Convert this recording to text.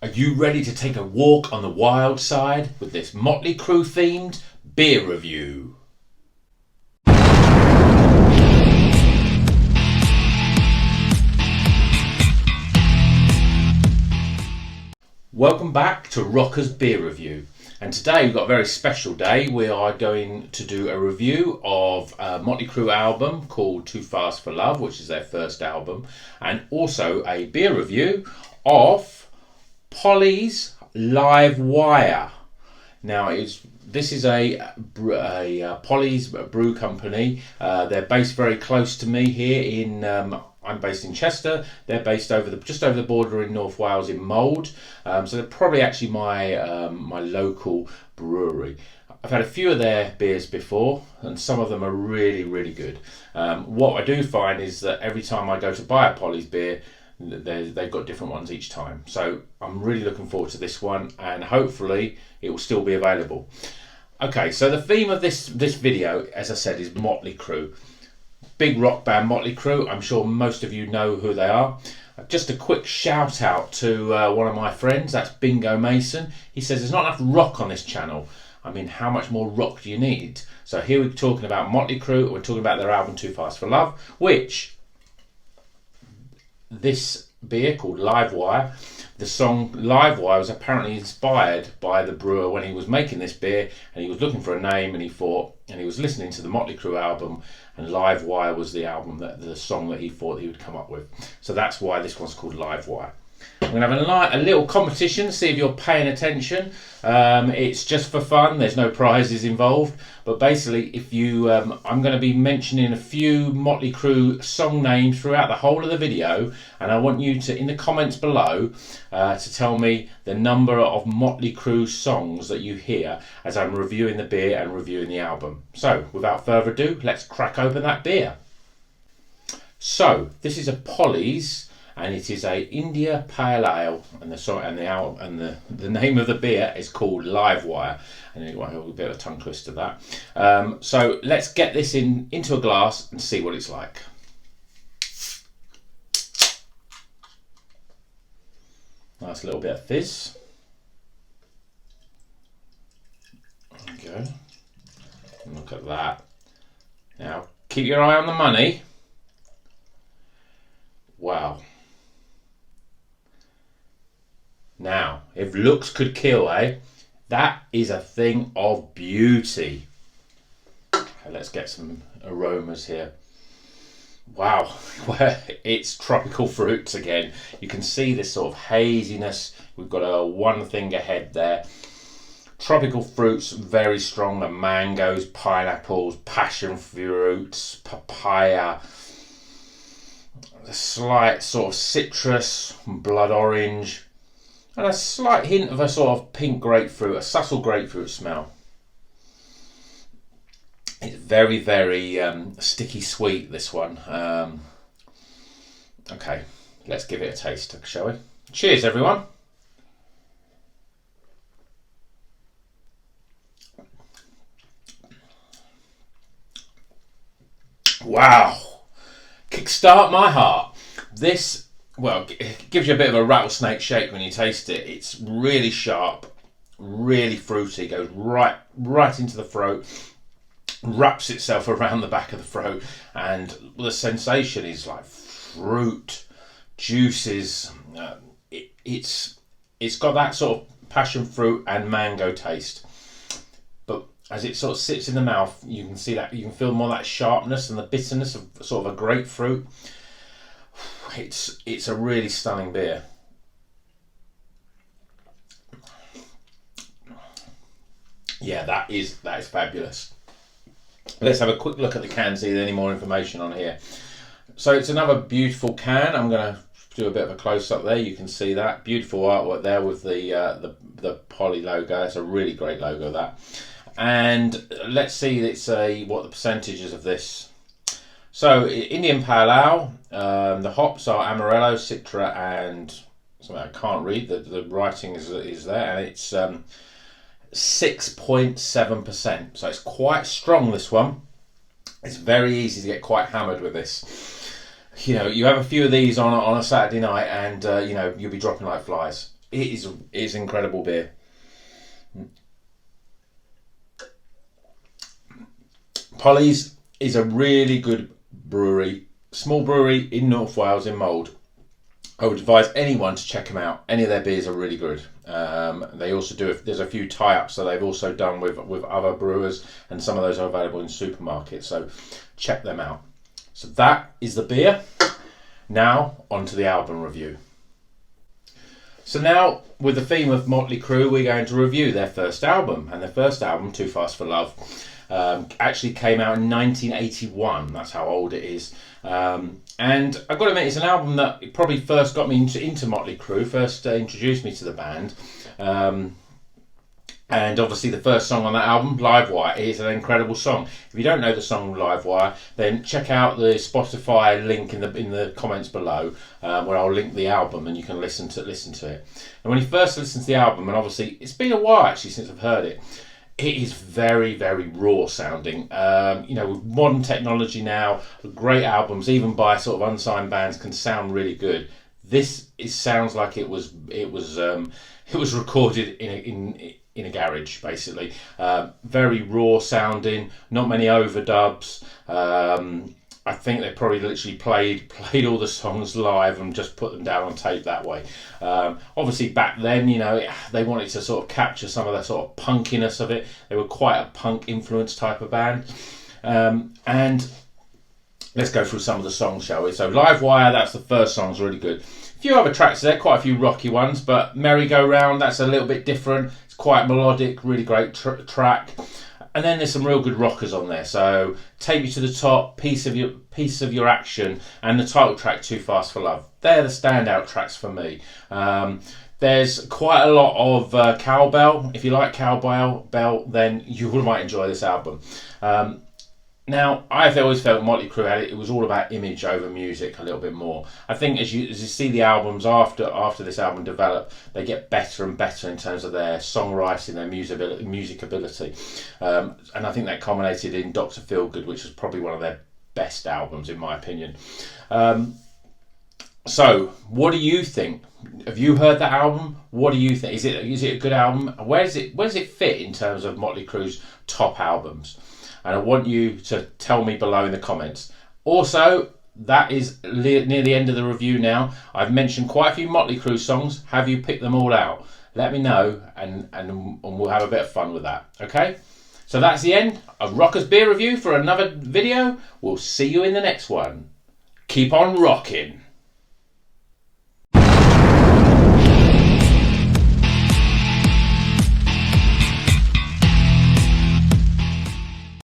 Are you ready to take a walk on the wild side with this Motley Crue themed beer review? Welcome back to Rocker's Beer Review, and today we've got a very special day. We are going to do a review of a Motley Crue album called Too Fast for Love, which is their first album, and also a beer review of Polly's Livewire. Now, this is a Polly's Brew Company. They're based very close to me here in. I'm based in Chester. They're based just over the border in North Wales in Mold. So they're probably actually my my local brewery. I've had a few of their beers before, and some of them are really, really good. What I do find is that every time I go to buy a Polly's beer, they've got different ones each time. So I'm really looking forward to this one, and hopefully it will still be available. Okay, so the theme of this video, as I said, is Motley Crue. Big rock band Motley Crue. I'm sure most of you know who they are. Just a quick shout out to one of my friends, that's Bingo Mason. He says there's not enough rock on this channel. I mean, how much more rock do you need? So here we're talking about Motley Crue. We're talking about their album Too Fast for Love, which this beer called Livewire, the song Livewire was apparently inspired by the brewer when he was making this beer, and he was looking for a name, and he was listening to the Motley Crue album, and Livewire was the song that he thought he would come up with. So that's why this one's called Livewire. I'm going to have a little competition, see if you're paying attention. It's just for fun, there's no prizes involved. But basically, if you, I'm going to be mentioning a few Motley Crue song names throughout the whole of the video. And I want you to, in the comments below, to tell me the number of Motley Crue songs that you hear as I'm reviewing the beer and reviewing the album. So, without further ado, let's crack open that beer. So, this is a Polly's, and it is a India Pale Ale, and the name of the beer is called Livewire, and you want to have a bit of a tongue twister that. So let's get this into a glass and see what it's like. Nice little bit of fizz. There we go. And look at that. Now keep your eye on the money. Wow. Now, if looks could kill, that is a thing of beauty. Okay, let's get some aromas here. Wow, it's tropical fruits again. You can see this sort of haziness. We've got a one finger head there. Tropical fruits, very strong. The mangoes, pineapples, passion fruits, papaya. A slight sort of citrus, blood orange. And a slight hint of a sort of pink grapefruit, a subtle grapefruit smell. It's very, very sticky sweet, this one. Okay, let's give it a taste, shall we? Cheers, everyone. Wow. Kickstart my heart. This, well, it gives you a bit of a rattlesnake shake when you taste it. It's really sharp, really fruity, goes right into the throat, wraps itself around the back of the throat, and the sensation is like fruit, juices. It's got that sort of passion fruit and mango taste. But as it sort of sits in the mouth, you can see that, you can feel more that sharpness and the bitterness of sort of a grapefruit. It's a really stunning beer. Yeah, that is fabulous. Let's have a quick look at the can, see if there's any more information on here. So it's another beautiful can. I'm going to do a bit of a close up there. You can see that beautiful artwork there with the Polly logo. It's a really great logo, that. And let's see, what the percentages of this. So Indian Pale Ale, the hops are Amarillo, Citra, and something I can't read. The writing is there, and it's 6.7%. So it's quite strong, this one. It's very easy to get quite hammered with this. You know, you have a few of these on a Saturday night, and you know, you'll be dropping like flies. it's incredible beer. Polly's is a really good brewery, small brewery in North Wales in Mold. I would advise anyone to check them out. Any of their beers are really good. They also do. There's a few tie-ups that they've also done with other brewers, and some of those are available in supermarkets. So check them out. So that is the beer. Now on to the album review. So now, with the theme of Motley Crue, we're going to review their first album, and their first album, Too Fast for Love, actually came out in 1981. That's how old it is. And I've got to admit, it's an album that probably first got me into Motley Crue, first introduced me to the band. And obviously the first song on that album, Livewire, is an incredible song. If you don't know the song Livewire, then check out the Spotify link in the comments below, where I'll link the album and you can listen to it. And when you first listen to the album, and obviously it's been a while actually since I've heard it, it is very, very raw sounding. With modern technology now, great albums, even by sort of unsigned bands, can sound really good. This sounds like it was recorded in a garage, basically. Very raw sounding, not many overdubs. I think they probably literally played all the songs live and just put them down on tape that way. Obviously back then, they wanted to sort of capture some of the sort of punkiness of it. They were quite a punk influenced type of band. And let's go through some of the songs, shall we? So Livewire, that's the first song, is really good. A few other tracks there, quite a few rocky ones, but Merry Go Round, that's a little bit different. It's quite melodic, really great track. And then there's some real good rockers on there. So Take Me to the Top, Piece of Your Action, and the title track Too Fast for Love. They're the standout tracks for me. There's quite a lot of cowbell. If you like cowbell, then you might enjoy this album. Now, I've always felt Motley Crue it was all about image over music a little bit more. I think as you see the albums after this album develop, they get better and better in terms of their songwriting, their music ability. And I think that culminated in Dr. Feelgood, which was probably one of their best albums in my opinion. So, what do you think? Have you heard that album? What do you think? Is it a good album? Where does it fit in terms of Motley Crue's top albums? And I want you to tell me below in the comments. Also, that is near the end of the review now. I've mentioned quite a few Motley Crue songs. Have you picked them all out? Let me know, and we'll have a bit of fun with that. Okay? So that's the end of Rocker's Beer Review for another video. We'll see you in the next one. Keep on rocking.